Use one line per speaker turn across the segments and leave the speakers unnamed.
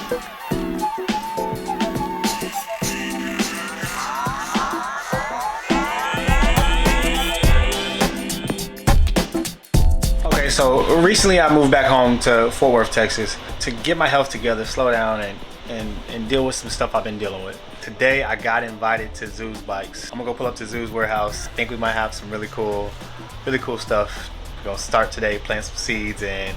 Okay, so recently I moved back home to Fort Worth, Texas to get my health together, slow down, and deal with some stuff I've been dealing with. Today I got invited to Zoozbikes. I'm gonna go pull up to Zooz warehouse. I think we might have some really cool stuff. We're gonna start today, plant some seeds, and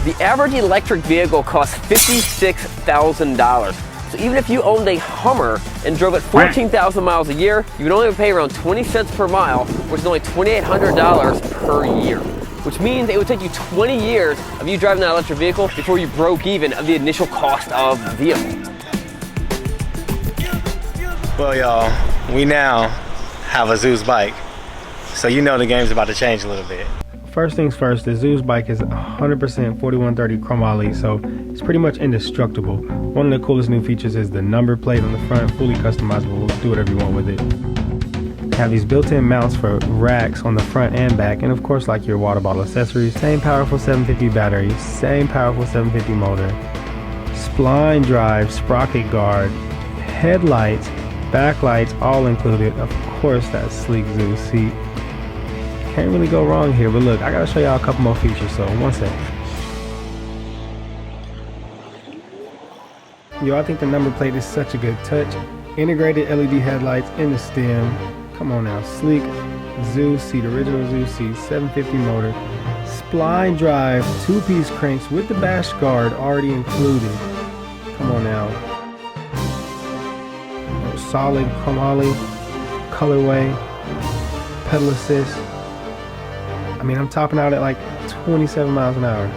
the average electric vehicle costs $56,000. So even if you owned a Hummer and drove it 14,000 miles a year, you would only pay around 20 cents per mile, which is only $2,800 per year. Which means it would take you 20 years of you driving that electric vehicle before you broke even of the initial cost of the vehicle.
well, y'all, we now have a Zooz bike, so you know the game's about to change a little bit.
First things first, the Zooz bike is 100% 4130 chromoly, so it's pretty much indestructible. One of the coolest new features is the number plate on the front, fully customizable. Do whatever you want with it. Have these built-in mounts for racks on the front and back, and of course, like your water bottle accessories. Same powerful 750 battery, same powerful 750 motor, spline drive, sprocket guard, headlights, backlights, all included. Of course, that sleek Zooz seat. Can't really go wrong here, but look, I gotta show y'all a couple more features, so one sec. Yo, I think the number plate is such a good touch. Integrated LED headlights in the stem. Come on now, sleek Zooz seat, original Zooz seat, 750 motor, spline drive, two-piece cranks with the bash guard already included. Come on now. Solid chromoly colorway, pedal assist. I mean, I'm topping out at like 27 miles an hour.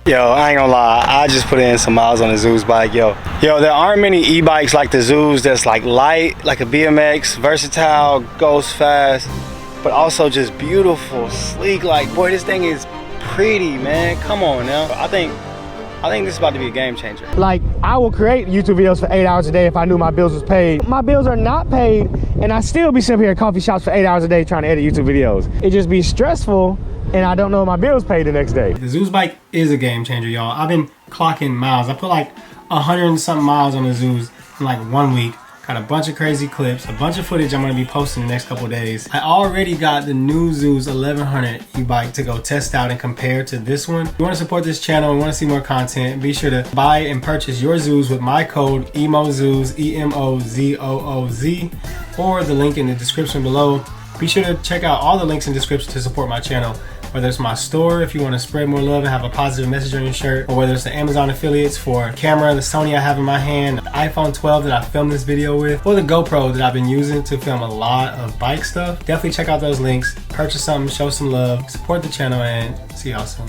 Yo, I ain't gonna lie, I just put in some miles on the Zooz bike. Yo, there aren't many e-bikes like the Zooz that's like light, like a BMX, versatile, goes fast, but also just beautiful, sleek. Like, boy, this thing is pretty, man. Come on now. I think this is about to be a game changer.
Like, I will create YouTube videos for 8 hours a day if I knew my bills was paid. My bills are not paid, and I still be sitting here at coffee shops for 8 hours a day trying to edit YouTube videos. It just be stressful, and I don't know my bills paid the next day.
The Zooz bike is a game changer, y'all. I've been clocking miles. I put like 100 and something miles on the Zooz in like 1 week. Got a bunch of crazy clips, a bunch of footage I'm gonna be posting the next couple days. I already got the new Zooz 1100 e-bike to go test out and compare to this one. If you wanna support this channel and wanna see more content, be sure to buy and purchase your Zooz with my code EMOZOOZ, E-M-O-Z-O-O-Z, or the link in the description below. Be sure to check out all the links in the description to support my channel. Whether it's my store, if you want to spread more love and have a positive message on your shirt, or whether it's the Amazon affiliates for camera, the Sony I have in my hand, the iPhone 12 that I filmed this video with, or the GoPro that I've been using to film a lot of bike stuff. Definitely check out those links, purchase something, show some love, support the channel, and see y'all soon.